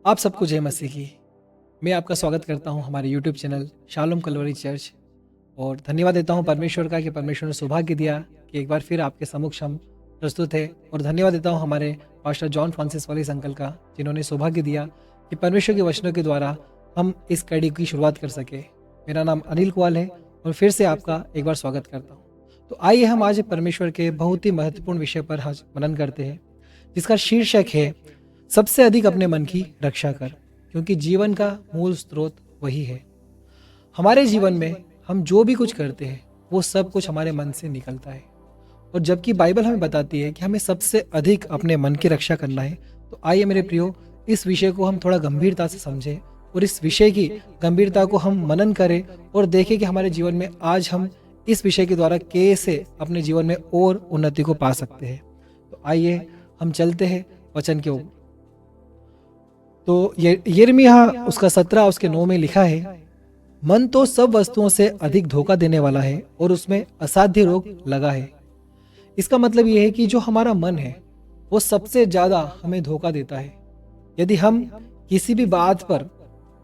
आप सबको जय मसीह की। मैं आपका स्वागत करता हूं हमारे YouTube channel Shalom Calvary church और धन्यवाद देता हूं परमेश्वर का कि परमेश्वर ने सौभाग्य दिया कि एक बार फिर आपके समक्ष हम प्रस्तुत है। और धन्यवाद देता हूं हमारे pastor John Francis Wallis uncle का, जिन्होंने सौभाग्य दिया कि परमेश्वर के वचनों के द्वारा हम इस कड़ी की शुरुआत कर सके। मेरा नाम अनिल कुआल है और फिर से आपका एक बार स्वागत करता हूँ। तो आइए हम आज परमेश्वर के बहुत ही महत्वपूर्ण विषय पर आज मनन करते हैं, जिसका शीर्षक है सबसे अधिक अपने मन की रक्षा कर, क्योंकि जीवन का मूल स्रोत वही है। हमारे जीवन में हम जो भी कुछ करते हैं वो सब कुछ हमारे मन से निकलता है, और जबकि बाइबल हमें बताती है कि हमें सबसे अधिक अपने मन की रक्षा करना है, तो आइए मेरे प्रियो इस विषय को हम थोड़ा गंभीरता से समझें और इस विषय की गंभीरता को हम मनन करें और देखें कि हमारे जीवन में आज हम इस विषय के द्वारा कैसे अपने जीवन में और उन्नति को पा सकते हैं। तो आइए हम चलते हैं वचन के ऊपर। तो यिर्मयाह उसका 17 उसके 9 में लिखा है, मन तो सब वस्तुओं से अधिक धोखा देने वाला है और उसमें असाध्य रोग लगा है। इसका मतलब यह है कि जो हमारा मन है वो सबसे ज्यादा हमें धोखा देता है। यदि हम किसी भी बात पर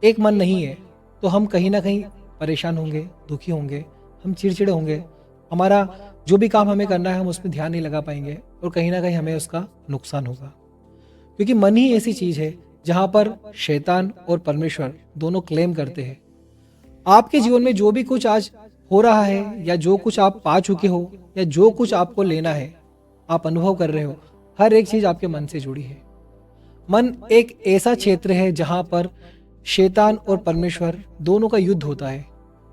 एक मन नहीं है तो हम कहीं ना कहीं परेशान होंगे, दुखी होंगे, हम चिड़चिड़े होंगे। हमारा जो भी काम हमें करना है हम उसमें ध्यान नहीं लगा पाएंगे और कहीं ना कहीं हमें उसका नुकसान होगा, क्योंकि मन ही ऐसी चीज है जहां पर शैतान और परमेश्वर दोनों क्लेम करते हैं। आपके जीवन में जो भी कुछ आज हो रहा है या जो कुछ आप पा चुके हो या जो कुछ आपको लेना है, आप अनुभव कर रहे हो, हर एक चीज आपके मन से जुड़ी है। मन एक ऐसा क्षेत्र है जहां पर शैतान और परमेश्वर दोनों का युद्ध होता है,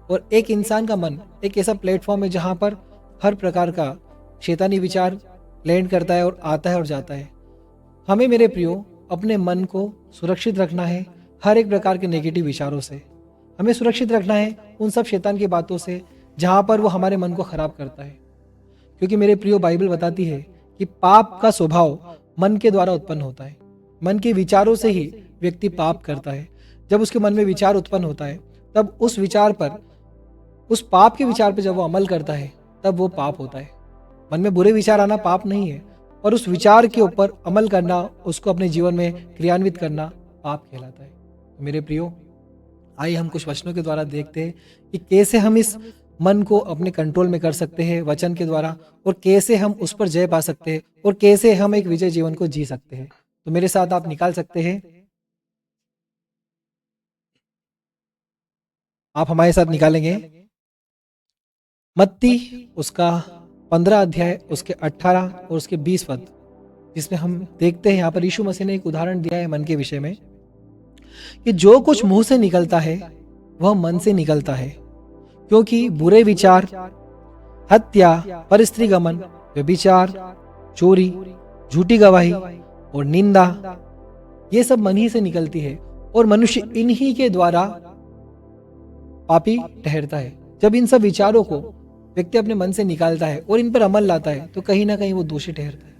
और एक इंसान का मन एक ऐसा प्लेटफॉर्म है जहां पर हर प्रकार का शैतानी विचार लैंड करता है और आता है और जाता है। हमें मेरे प्रियो अपने मन को सुरक्षित रखना है हर एक प्रकार के नेगेटिव विचारों से। हमें सुरक्षित रखना है उन सब शैतान की बातों से जहां पर वो हमारे मन को खराब करता है, क्योंकि मेरे प्रियो बाइबल बताती है कि पाप का स्वभाव मन के द्वारा उत्पन्न होता है। मन के विचारों से ही व्यक्ति पाप करता है। जब उसके मन में विचार उत्पन्न होता है तब उस विचार पर, उस पाप के विचार पर जब वो अमल करता है तब वो पाप होता है। मन में बुरे विचार आना पाप नहीं है, और उस विचार के ऊपर अमल करना, उसको अपने जीवन में क्रियान्वित करना पाप कहलाता है। तो मेरे प्रियो आइए हम कुछ वचनों के द्वारा देखते हैं कि कैसे हम इस मन को अपने कंट्रोल में कर सकते हैं वचन के द्वारा, और कैसे हम उस पर जय पा सकते हैं और कैसे हम एक विजय जीवन को जी सकते हैं। तो मेरे साथ आप निकाल सकते हैं, आप हमारे साथ निकालेंगे मत्ती उसका 15 अध्याय उसके 18 और उसके 20 पद, जिसमें हम देखते हैं यहाँ पर यीशु मसीह ने एक उदाहरण दिया है मन के विषय में कि जो कुछ मुंह से निकलता है वह मन से निकलता है, क्योंकि बुरे विचार, हत्या, परस्त्री गमन, व्यभिचार, चोरी, झूठी गवाही और निंदा, ये सब मन ही से निकलती है और मनुष्य इन्हीं के द्वारा पापी ठहरता है। जब इन सब विचारों को व्यक्ति अपने मन से निकालता है और इन पर अमल लाता है तो कहीं ना कहीं वो दोषी ठहरता है।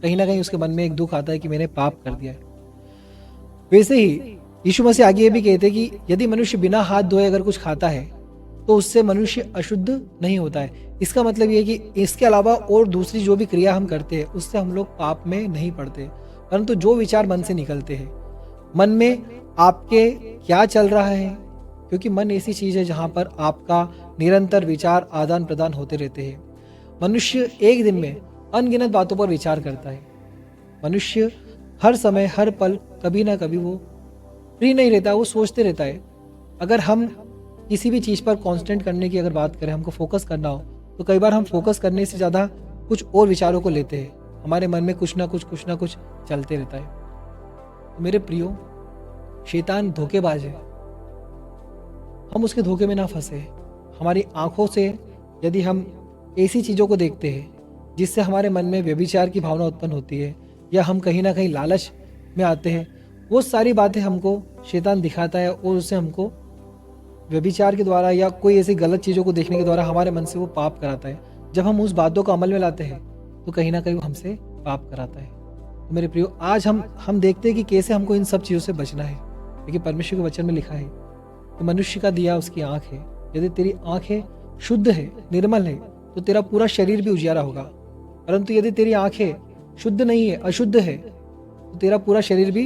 कहीं ना कहीं उसके मन में एक दुख आता है कि मैंने पाप कर दिया है। वैसे ही यीशु मसीह आगे ये भी कहते हैं कि यदि मनुष्य बिना हाथ धोए अगर कुछ खाता है तो उससे मनुष्य अशुद्ध नहीं होता है। इसका मतलब ये है कि इसके अलावा और दूसरी जो भी क्रिया हम करते हैं उससे हम लोग पाप में नहीं पड़ते, परंतु जो विचार मन से निकलते हैं, मन में आपके क्या चल रहा है, क्योंकि मन ऐसी चीज है जहां पर आपका निरंतर विचार आदान प्रदान होते रहते हैं। मनुष्य एक दिन में अनगिनत बातों पर विचार करता है। मनुष्य हर समय हर पल कभी ना कभी वो फ्री नहीं रहता, वो सोचते रहता है। अगर हम किसी भी चीज़ पर कांस्टेंट करने की अगर बात करें, हमको फोकस करना हो, तो कई बार हम फोकस करने से ज़्यादा कुछ और विचारों को लेते हैं। हमारे मन में कुछ ना कुछ चलते रहता है। तो मेरे प्रियो, शैतान धोखेबाज है, हम उसके धोखे में ना फंसे। हमारी आंखों से यदि हम ऐसी चीज़ों को देखते हैं जिससे हमारे मन में व्यभिचार की भावना उत्पन्न होती है, या हम कहीं ना कहीं लालच में आते हैं, वो सारी बातें हमको शैतान दिखाता है और उससे हमको व्यभिचार के द्वारा या कोई ऐसी गलत चीज़ों को देखने के द्वारा हमारे मन से वो पाप कराता है। जब हम उस बातों को अमल में लाते हैं तो कहीं ना कहीं वो हमसे पाप कराता है। तो मेरे प्रियो, आज हम देखते हैं कि कैसे हमको इन सब चीज़ों से बचना है, क्योंकि परमेश्वर के वचन में लिखा है कि मनुष्य का दिया उसकी आंख है। यदि तेरी आंखें शुद्ध है, निर्मल है, तो तेरा पूरा शरीर भी उजियारा होगा। परंतु यदि तेरी आंखें शुद्ध नहीं है, अशुद्ध है, तो तेरा पूरा शरीर भी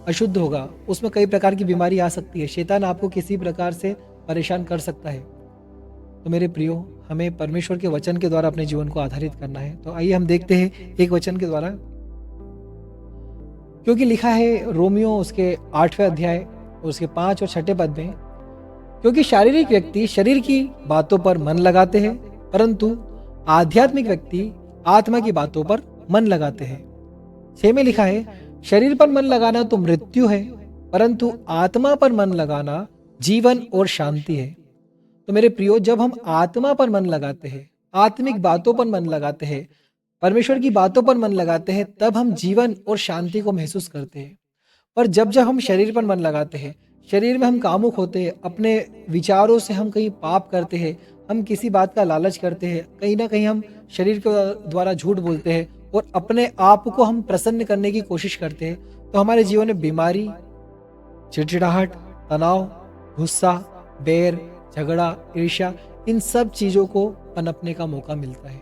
अशुद्ध होगा, उसमें कई प्रकार की बीमारी आ सकती है। शैतान आपको किसी प्रकार से परेशान कर सकता है। तो मेरे प्रियो, हमें परमेश्वर के वचन के द्वारा अपने जीवन को आधारित करना है। तो आइए हम देखते हैं एक वचन के द्वारा, क्योंकि लिखा है रोमियो उसके 8वें अध्याय उसके 5 और 6 पद में, क्योंकि शारीरिक व्यक्ति शरीर की बातों पर मन लगाते हैं, परंतु आध्यात्मिक व्यक्ति आत्मा की बातों पर मन लगाते हैं। 6 में लिखा है, शरीर पर मन लगाना तो मृत्यु है, परंतु आत्मा पर मन लगाना जीवन और शांति है। तो मेरे प्रियो, जब हम आत्मा पर मन लगाते हैं, आत्मिक बातों पर मन लगाते हैं, परमेश्वर की बातों पर मन लगाते हैं, तब हम जीवन और शांति को महसूस करते हैं। पर जब जब हम शरीर पर मन लगाते हैं, शरीर में हम कामुक होते हैं, अपने विचारों से हम कहीं पाप करते हैं, हम किसी बात का लालच करते हैं, कहीं ना कहीं हम शरीर के द्वारा झूठ बोलते हैं और अपने आप को हम प्रसन्न करने की कोशिश करते हैं, तो हमारे जीवन में बीमारी, चिड़चिड़ाहट, तनाव, गुस्सा, बैर, झगड़ा, ईर्ष्या, इन सब चीज़ों को पनपने का मौका मिलता है।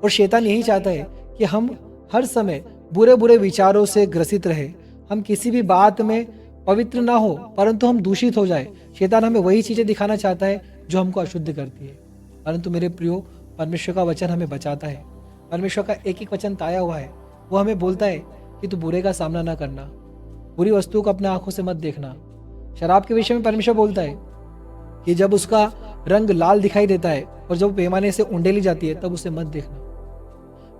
और शैतान यही चाहता है कि हम हर समय बुरे बुरे विचारों से ग्रसित रहे, हम किसी भी बात में पवित्र ना हो, परंतु हम दूषित हो जाए। शैतान हमें वही चीज़ें दिखाना चाहता है जो हमको अशुद्ध करती है। परंतु मेरे प्रियो, परमेश्वर का वचन हमें बचाता है। परमेश्वर का एक एक वचन ताया हुआ है, वो हमें बोलता है कि तू बुरे का सामना ना करना, बुरी वस्तुओं को अपने आंखों से मत देखना। शराब के विषय में परमेश्वर बोलता है कि जब उसका रंग लाल दिखाई देता है और जब पैमाने से उंडेली जाती है, तब उसे मत देखना।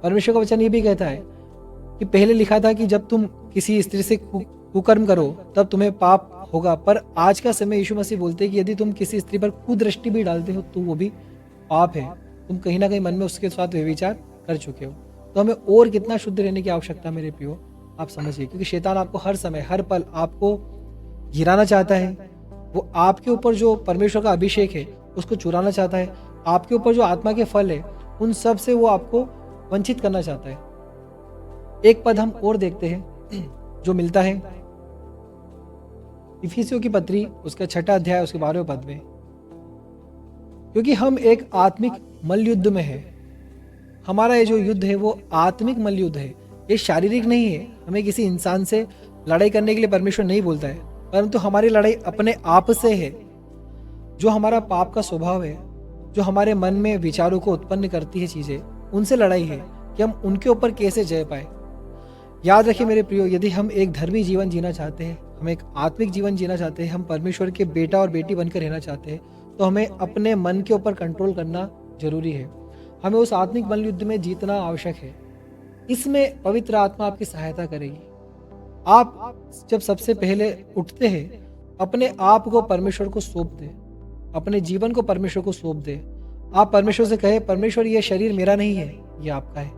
परमेश्वर का वचन ये भी कहता है कि पहले लिखा था कि जब तुम किसी स्त्री से कुकर्म करो तब तुम्हें पाप होगा, पर आज का समय यीशु मसीह बोलते हैं कि यदि तुम किसी स्त्री पर कुदृष्टि भी डालते हो तो वो भी पाप है। तुम कहीं ना कहीं मन में उसके साथ व्यभिचार कर चुके हो। तो हमें और कितना शुद्ध रहने की आवश्यकता मेरे प्रियो, आप समझिए। क्योंकि शैतान आपको हर समय हर पल आपको गिराना चाहता है। वो आपके ऊपर जो परमेश्वर का अभिषेक है उसको चुराना चाहता है। आपके ऊपर जो आत्मा के फल है उन सब से वो आपको वंचित करना चाहता है। एक पद हम और देखते हैं जो मिलता है इफिसियों की पत्री उसका 6 अध्याय उसके 12वें पद में, क्योंकि हम एक आत्मिक मल्लयुद्ध में है। हमारा ये जो युद्ध है वो आत्मिक मल्लयुद्ध है, ये शारीरिक नहीं है। हमें किसी इंसान से लड़ाई करने के लिए परमेश्वर नहीं बोलता है, परंतु हमारी लड़ाई अपने आप से है। जो हमारा पाप का स्वभाव है, जो हमारे मन में विचारों को उत्पन्न करती है चीजें, उनसे लड़ाई है कि हम उनके ऊपर कैसे जय पाए। याद रखिए मेरे प्रियो, यदि हम एक धर्मी जीवन जीना चाहते हैं, हम एक आत्मिक जीवन जीना चाहते हैं, हम परमेश्वर के बेटा और बेटी बनकर रहना चाहते हैं, तो हमें अपने मन के ऊपर कंट्रोल करना जरूरी है। हमें उस आत्मिक बल युद्ध में जीतना आवश्यक है। इसमें पवित्र आत्मा आपकी सहायता करेगी। आप जब सबसे पहले उठते हैं, अपने आप को परमेश्वर को सौंप दें, अपने जीवन को परमेश्वर को सौंप दें। आप परमेश्वर से कहे, परमेश्वर ये शरीर मेरा नहीं है, ये आपका है।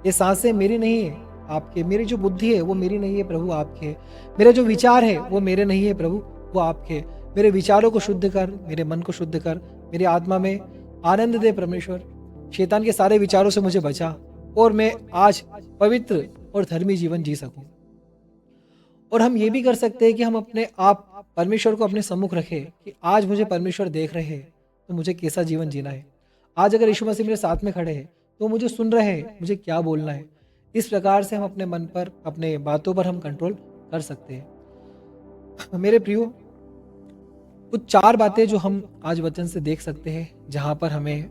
ये सांसें मेरी नहीं है, आपके। मेरी जो बुद्धि है वो मेरी नहीं है प्रभु, आपके। मेरे जो विचार है वो मेरे नहीं है प्रभु, वो आपके। मेरे विचारों को शुद्ध कर, मेरे मन को शुद्ध कर, मेरी आत्मा में आनंद दे परमेश्वर। शैतान के सारे विचारों से मुझे बचा और मैं आज पवित्र और धर्मी जीवन जी सकूं। और हम ये भी कर सकते हैं कि हम अपने आप परमेश्वर को अपने सम्मुख रखें कि आज मुझे परमेश्वर देख रहे हैं तो मुझे कैसा जीवन जीना है। आज अगर यीशु मसीह मेरे साथ में खड़े हैं तो मुझे सुन रहे हैं, मुझे क्या बोलना है। इस प्रकार से हम अपने मन पर, अपने बातों पर हम कंट्रोल कर सकते हैं। मेरे प्रियो, कुछ 4 बातें जो हम आज वचन से देख सकते हैं, जहां पर हमें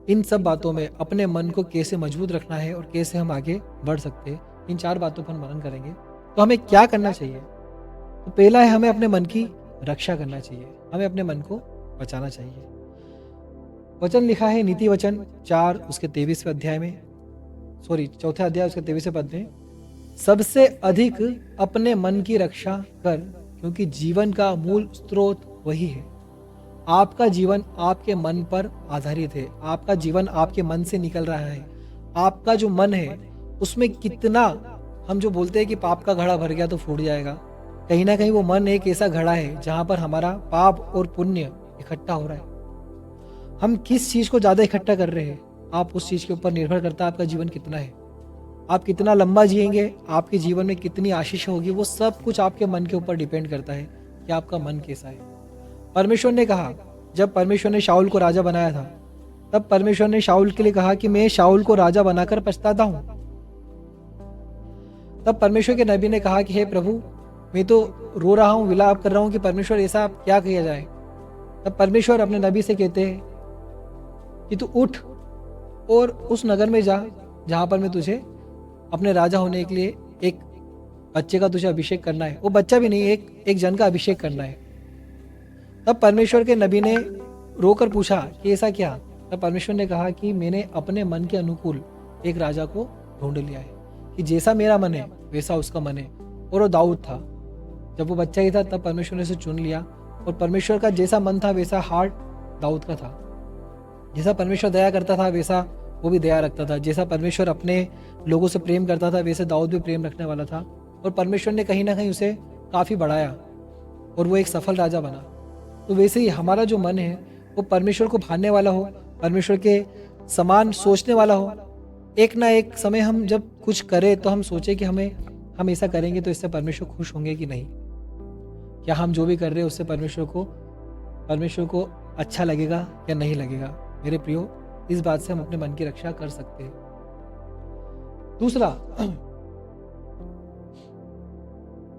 इन सब बातों में अपने मन को कैसे मजबूत रखना है और कैसे हम आगे बढ़ सकते हैं। इन 4 बातों पर मनन करेंगे तो हमें क्या करना चाहिए। तो पहला है, हमें अपने मन की रक्षा करना चाहिए, हमें अपने मन को बचाना चाहिए। वचन लिखा है नीति वचन 4 उसके 23वें अध्याय में, चौथे अध्याय उसके 23वें पद में, सबसे अधिक अपने मन की रक्षा कर, क्योंकि जीवन का मूल स्रोत वही है। आपका जीवन आपके मन पर आधारित है। आपका जीवन आपके मन से निकल रहा है। आपका जो मन है उसमें कितना, हम जो बोलते हैं कि पाप का घड़ा भर गया तो फूट जाएगा, कहीं ना कहीं वो मन एक ऐसा घड़ा है जहां पर हमारा पाप और पुण्य इकट्ठा हो रहा है। हम किस चीज को ज्यादा इकट्ठा कर रहे हैं, आप उस चीज के ऊपर निर्भर करता है आपका जीवन कितना है। आप कितना लंबा जिएंगे, आपके जीवन में कितनी आशीष होगी, वो सब कुछ आपके मन के ऊपर डिपेंड करता है कि आपका मन कैसा है। परमेश्वर ने कहा, जब परमेश्वर ने शाऊल को राजा बनाया था, तब परमेश्वर ने शाऊल के लिए कहा कि मैं शाऊल को राजा बनाकर पछताता हूं। तब परमेश्वर के नबी ने कहा कि हे प्रभु, मैं तो रो रहा हूँ, विलाप कर रहा हूँ कि परमेश्वर ऐसा क्या किया जाए। तब परमेश्वर अपने नबी से कहते हैं कि तू उठ और उस नगर में जा जहाँ पर मैं तुझे अपने राजा होने के लिए एक बच्चे का तुझे अभिषेक करना है। वो बच्चा भी नहीं, एक जन का अभिषेक करना है। तब परमेश्वर के नबी ने रोकर पूछा कि ऐसा क्या? तब परमेश्वर ने कहा कि मैंने अपने मन के अनुकूल एक राजा को ढूंढ लिया है कि जैसा मेरा मन है वैसा उसका मन है, और वो दाऊद था। जब वो बच्चा ही था तब परमेश्वर ने उसे चुन लिया, और परमेश्वर का जैसा मन था वैसा हार्ट दाऊद का था। जैसा परमेश्वर दया करता था वैसा वो भी दया रखता था। जैसा परमेश्वर अपने लोगों से प्रेम करता था वैसे दाऊद भी प्रेम रखने वाला था, और परमेश्वर ने कहीं ना कहीं उसे काफ़ी बढ़ाया और वो एक सफल राजा बना। तो वैसे ही हमारा जो मन है वो परमेश्वर को भाने वाला हो, परमेश्वर के समान सोचने वाला हो। एक ना एक समय हम जब कुछ करें तो हम सोचें कि हम ऐसा करेंगे तो इससे परमेश्वर खुश होंगे कि नहीं, क्या हम जो भी कर रहे हैं उससे परमेश्वर को अच्छा लगेगा या नहीं लगेगा। मेरे प्रियो, इस बात से हम अपने मन की रक्षा कर सकते हैं। दूसरा,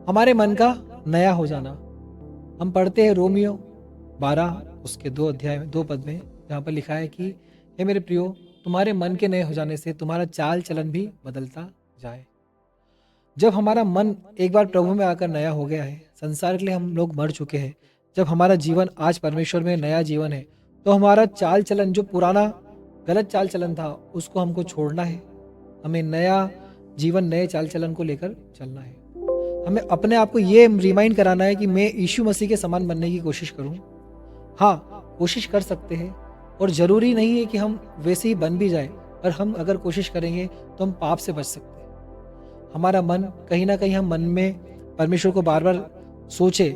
हमारे मन का नया हो जाना। हम पढ़ते हैं रोमियो 12 उसके 2 अध्याय 2 पद में, जहाँ पर लिखा है कि हे मेरे प्रियो, तुम्हारे मन के नए हो जाने से तुम्हारा चाल चलन भी बदलता जाए। जब हमारा मन एक बार प्रभु में आकर नया हो गया है, संसार के लिए हम लोग मर चुके हैं, जब हमारा जीवन आज परमेश्वर में नया जीवन है, तो हमारा चाल चलन, जो पुराना गलत चाल चलन था, उसको हमको छोड़ना है। हमें नया जीवन, नए चाल चलन को लेकर चलना है। हमें अपने आप को ये रिमाइंड कराना है कि मैं यीशु मसीह के समान बनने की कोशिश करूं। हाँ, कोशिश कर सकते हैं, और ज़रूरी नहीं है कि हम वैसे ही बन भी जाए, पर हम अगर कोशिश करेंगे तो हम पाप से बच सकते हैं। हमारा मन कहीं ना कहीं, हम मन में परमेश्वर को बार बार सोचे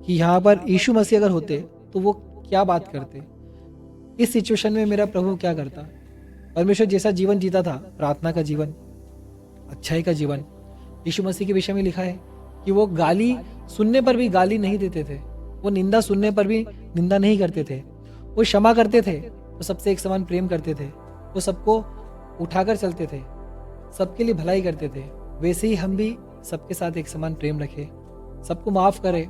कि यहाँ पर यीशु मसीह अगर होते तो वो क्या बात करते, इस सिचुएशन में मेरा प्रभु क्या करता। परमेश्वर जैसा जीवन जीता था, प्रार्थना का जीवन, अच्छाई का जीवन, यीशु मसीह के विषय में लिखा है कि वो गाली सुनने पर भी गाली नहीं देते थे, वो निंदा सुनने पर भी निंदा नहीं करते थे, वो क्षमा करते थे, वो सबसे एक समान प्रेम करते थे, वो सबको उठाकर चलते थे, सबके लिए भलाई करते थे। वैसे ही हम भी सबके साथ एक समान प्रेम रखें, सबको माफ करें।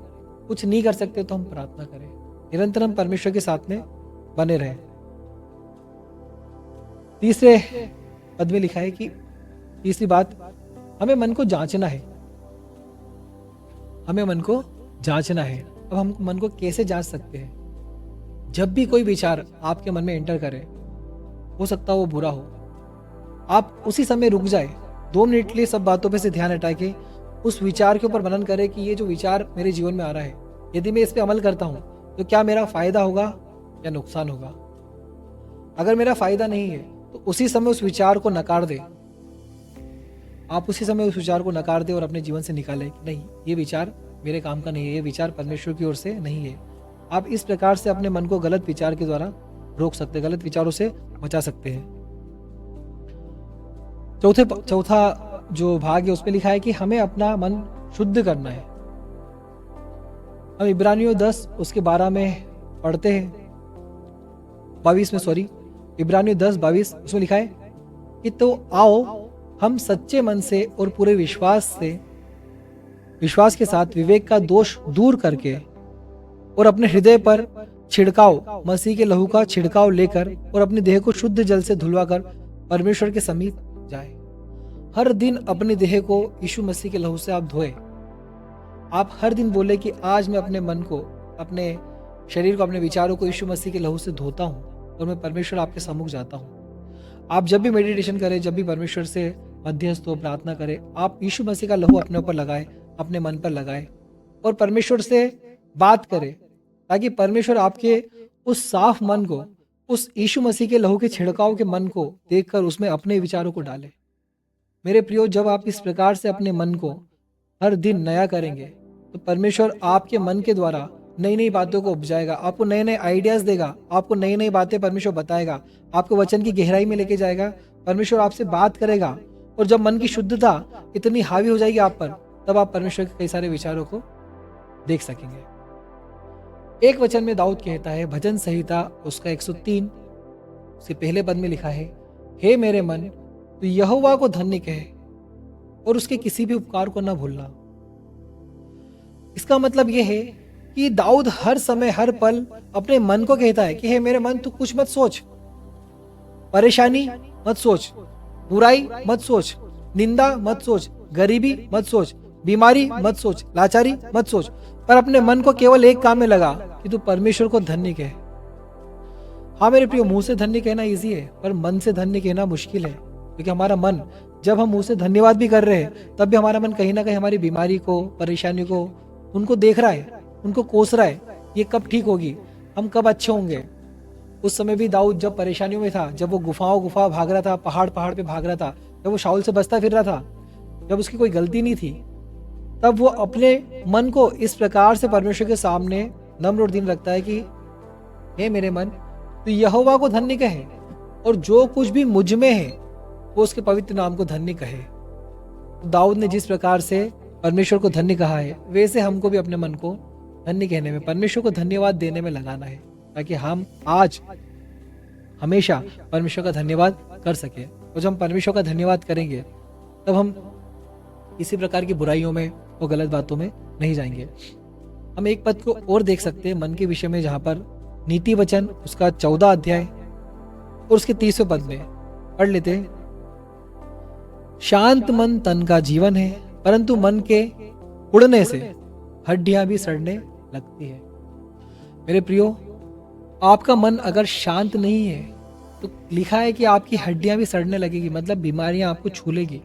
कुछ नहीं कर सकते तो हम प्रार्थना करें, निरंतर हम परमेश्वर के साथ में बने रहें। तीसरे पद में लिखा है कि तीसरी बात, हमें मन को जांचना है। हमें मन को जांचना है। अब हम मन को कैसे जांच सकते हैं? जब भी कोई विचार आपके मन में एंटर करे, हो सकता है वो बुरा हो, आप उसी समय रुक जाए, 2 मिनट के लिए सब बातों पे से ध्यान हटा के उस विचार के ऊपर मनन करें कि ये जो विचार मेरे जीवन में आ रहा है, यदि मैं इस पे अमल करता हूँ तो क्या मेरा फायदा होगा या नुकसान होगा। अगर मेरा फायदा नहीं है तो उसी समय उस विचार को नकार दे। आप उसी समय उस विचार को नकार दे और अपने जीवन से निकालें कि नहीं, ये विचार मेरे काम का नहीं है, ये विचार परमेश्वर की ओर से नहीं है। आप इस प्रकार से अपने मन को गलत विचार के द्वारा रोक सकते हैं, गलत विचारों से बचा सकते हैं। चौथा जो भाग है उसमें लिखा है कि हमें अपना मन शुद्ध करना है। हम इब्रानियों 10 उसके 12 में पढ़ते हैं, 22 में, सॉरी, इब्रानियों 10:22 उसमें लिखा है कि तो आओ हम सच्चे मन से और पूरे विश्वास के साथ विवेक का दोष दूर करके और अपने हृदय पर छिड़काव, मसीह के लहू का छिड़काव लेकर और अपने देह को शुद्ध जल से धुलवाकर परमेश्वर के समीप जाए। हर दिन अपने देह को यीशु मसीह के लहू से आप धोए। आप हर दिन बोले कि आज मैं अपने मन को, अपने शरीर को, अपने विचारों को यीशु मसीह के लहू से धोता हूँ और मैं परमेश्वर आपके सम्मुख जाता हूँ। आप जब भी मेडिटेशन करें, जब भी परमेश्वर से मध्यस्थ हो, प्रार्थना करें, आप यीशु मसीह का लहू अपने ऊपर लगाए, अपने मन पर लगाए और परमेश्वर से बात करें, ताकि परमेश्वर आपके उस साफ मन को, उस यीशु मसीह के लहू के छिड़काव के मन को देखकर उसमें अपने विचारों को डाले। मेरे प्रियो, जब आप इस प्रकार से अपने मन को हर दिन नया करेंगे तो परमेश्वर आपके मन के द्वारा नई नई बातों को उपजाएगा, आपको नए नए आइडियाज देगा, आपको नई नई बातें परमेश्वर बताएगा, आपको वचन की गहराई में लेके जाएगा। परमेश्वर आपसे बात करेगा और जब मन की शुद्धता इतनी हावी हो जाएगी आप पर, तब आप परमेश्वर के कई सारे विचारों को देख सकेंगे। एक वचन में दाऊद कहता है, भजन संहिता उसका 103 उसके पहले पद में लिखा है, हे मेरे मन, तू यहोवा को धन्य कहे और उसके किसी भी उपकार को न भूलना। इसका मतलब ये है कि दाऊद हर समय हर पल अपने मन को कहता है कि हे मेरे मन, तू कुछ मत सोच, परेशानी मत सोच, बुराई मत सोच, निंदा मत सोच, गरीबी मत सोच, बीमारी मत सोच, लाचारी मत सोच, पर अपने मन को केवल एक काम में लगा कि तू परमेश्वर को धन्य कहे। हाँ मेरे प्रियो, मुंह से धन्य कहना इजी है, पर मन से धन्य कहना मुश्किल है, क्योंकि हमारा मन, जब हम मुंह से धन्यवाद भी कर रहे हैं, तब भी हमारा मन कहीं ना कहीं हमारी बीमारी को, परेशानी को, उनको देख रहा है, उनको कोस रहा है, ये कब ठीक होगी, हम कब अच्छे होंगे। उस समय भी दाऊद जब परेशानियों में था, जब वो गुफा भाग रहा था, पहाड़ पे भाग रहा था, जब वो शाऊल से बचता फिर रहा था, जब उसकी कोई गलती नहीं थी, तब वो अपने मन को इस प्रकार से परमेश्वर के सामने नम्र और दीन रखता है कि हे मेरे मन, तो यहोवा को धन्य कहे, और जो कुछ भी मुझ में है वो उसके पवित्र नाम को धन्य कहे। दाऊद ने जिस प्रकार से परमेश्वर को धन्य कहा है, वैसे हमको भी अपने मन को धन्य कहने में, परमेश्वर को धन्यवाद देने में लगाना है, ताकि हम आज हमेशा परमेश्वर का धन्यवाद कर सके। और जब हम परमेश्वर का धन्यवाद करेंगे, तब हम किसी प्रकार की बुराइयों में और गलत बातों में नहीं जाएंगे। हम एक पद को और देख सकते हैं मन के विषय में, जहां पर नीति वचन उसका 14 अध्याय और उसके 30वें पद में पढ़ लेते हैं। शांत मन तन का जीवन है, परंतु मन के उड़ने से हड्डियां भी सड़ने लगती है। मेरे प्रियो, आपका मन अगर शांत नहीं है तो लिखा है कि आपकी हड्डियां भी सड़ने लगेगी, मतलब बीमारियां आपको छू लेगी।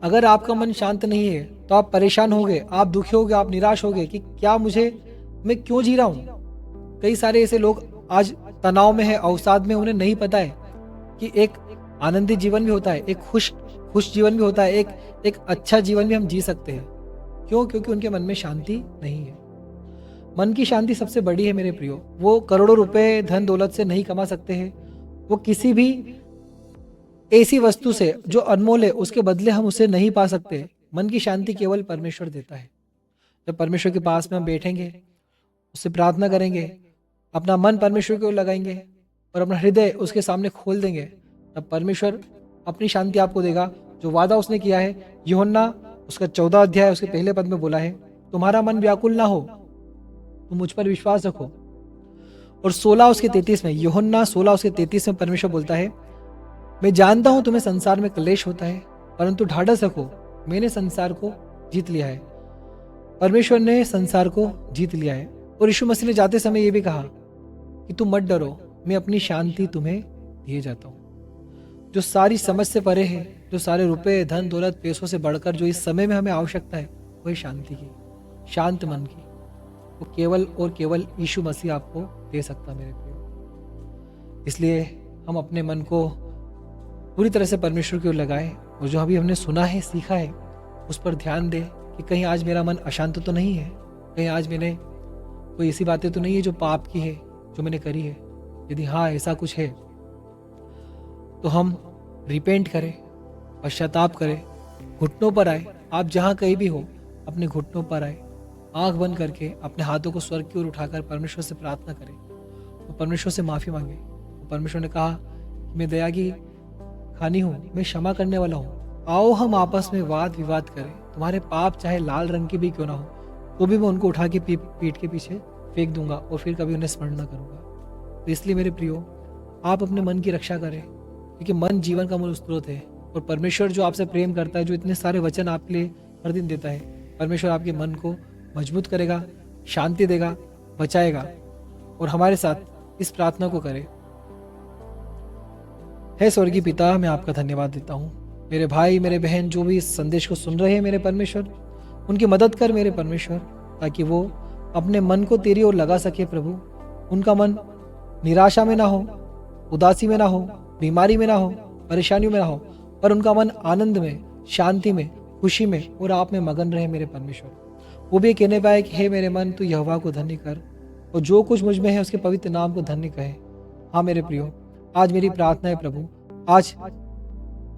अगर आपका मन शांत नहीं है तो आप परेशान होगे, आप दुखी होगे, आप निराश होगे कि क्या मैं क्यों जी रहा हूं। कई सारे ऐसे लोग आज तनाव में है, अवसाद में, उन्हें नहीं पता है कि एक आनंदित जीवन भी होता है, एक खुश जीवन भी होता है, एक अच्छा जीवन भी हम जी सकते हैं। क्यों? क्योंकि उनके मन में शांति नहीं है। मन की शांति सबसे बड़ी है मेरे प्रियो। वो करोड़ों रुपए धन दौलत से नहीं कमा सकते हैं, वो किसी भी ऐसी वस्तु से जो अनमोल है उसके बदले हम उसे नहीं पा सकते। मन की शांति केवल परमेश्वर देता है। जब परमेश्वर के पास में हम बैठेंगे, उससे प्रार्थना करेंगे, अपना मन परमेश्वर की ओर लगाएंगे और अपना हृदय उसके सामने खोल देंगे, तब परमेश्वर अपनी शांति आपको देगा। जो वादा उसने किया है, यूहन्ना उसका 14 अध्याय उसके पहले पद में बोला है, तुम्हारा मन व्याकुल ना हो, तुम मुझ पर विश्वास रखो। और 16 उसके 33 में, यूहन्ना 16 उसके 33 में परमेश्वर बोलता है, मैं जानता हूं तुम्हें संसार में क्लेश होता है, परंतु ढाढ़स रखो, मैंने संसार को जीत लिया है। परमेश्वर ने संसार को जीत लिया है। और यीशु मसीह ने जाते समय ये भी कहा कि तुम मत डरो, मैं अपनी शांति तुम्हें दिए जाता हूँ। जो सारी समझ से परे है, जो सारे रुपए धन दौलत पैसों से बढ़कर जो इस समय में हमें आवश्यकता है, वही शांति की, शांत मन की, वो केवल और केवल यीशु मसीह आपको दे सकता मेरे प्रिय। इसलिए हम अपने मन को पूरी तरह से परमेश्वर की ओर लगाएं, और जो अभी हमने सुना है, सीखा है, उस पर ध्यान दें कि कहीं आज मेरा मन अशांत तो नहीं है, कहीं आज मैंने कोई ऐसी बातें तो नहीं है जो पाप की है, जो मैंने करी है। यदि हाँ ऐसा कुछ है तो हम रिपेंट करें, पश्चाताप करें, घुटनों पर आए। आप जहाँ कहीं भी हो, अपने घुटनों पर आए, आंख बंद करके अपने हाथों को स्वर्ग की ओर उठाकर परमेश्वर से प्रार्थना करें, तो परमेश्वर से माफ़ी मांगे। तो परमेश्वर ने कहा कि मैं दया की खानी हूँ, मैं क्षमा करने वाला हूँ। आओ हम आपस में वाद विवाद करें, तुम्हारे पाप चाहे लाल रंग के भी क्यों ना हो, तो भी मैं उनको उठा के पीठ के पीछे फेंक दूंगा और फिर कभी उन्हें स्मरण न करूंगा। तो इसलिए मेरे प्रियो, आप अपने मन की रक्षा करें, क्योंकि मन जीवन का मूल स्रोत है। और परमेश्वर जो आपसे प्रेम करता है, जो इतने सारे वचन आपके लिए हर दिन देता है, परमेश्वर आपके मन को मजबूत करेगा, शांति देगा, बचाएगा। और हमारे साथ इस प्रार्थना को करें। हे स्वर्गीय पिता, मैं आपका धन्यवाद देता हूँ। मेरे भाई, मेरे बहन जो भी इस संदेश को सुन रहे हैं मेरे परमेश्वर, उनकी मदद कर मेरे परमेश्वर, ताकि वो अपने मन को तेरी ओर लगा सके प्रभु। उनका मन निराशा में ना हो, उदासी में ना हो, बीमारी में ना हो, परेशानियों में ना हो, पर उनका मन आनंद में, शांति में, खुशी में और आप में मगन रहे मेरे परमेश्वर। वो भी कहने पाए कि हे मेरे मन, तू यहोवा को धन्य कर, और जो कुछ मुझ में है उसके पवित्र नाम को धन्य कहे। हाँ मेरे प्रियो, आज मेरी प्रार्थना है प्रभु, आज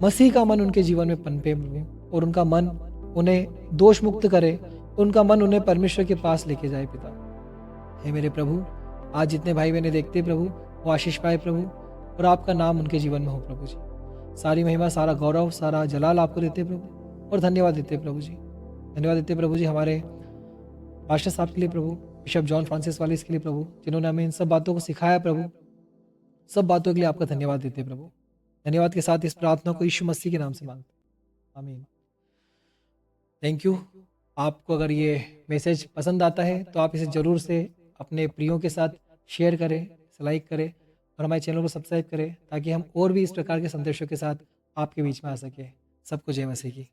मसीह का मन उनके जीवन में पनपे प्रभु, और उनका मन उन्हें दोष मुक्त करे, उनका मन उन्हें परमेश्वर के पास लेके जाए पिता। हे मेरे प्रभु, आज जितने भाई बहने देखते प्रभु, वो आशीष पाए प्रभु, और आपका नाम उनके जीवन में हो प्रभु जी। सारी महिमा, सारा गौरव, सारा जलाल आपको देते प्रभु, और धन्यवाद देते प्रभु जी। धन्यवाद देते प्रभु जी हमारे पास्टर साहब के लिए प्रभु, बिशप जॉन फ्रांसिस वालिस के लिए प्रभु, जिन्होंने हमें इन सब बातों को सिखाया प्रभु, सब बातों के लिए आपका धन्यवाद देते हैं प्रभु। धन्यवाद के साथ इस प्रार्थना को यीशु मसीह के नाम से मांगते हैं, आमीन। Thank you. आपको अगर ये मैसेज पसंद आता है तो आप इसे ज़रूर से अपने प्रियों के साथ शेयर करें, इसे लाइक करें और हमारे चैनल को सब्सक्राइब करें ताकि हम और भी इस प्रकार के संदेशों के साथ आपके बीच में आ सकें। सबको जय मसीह की।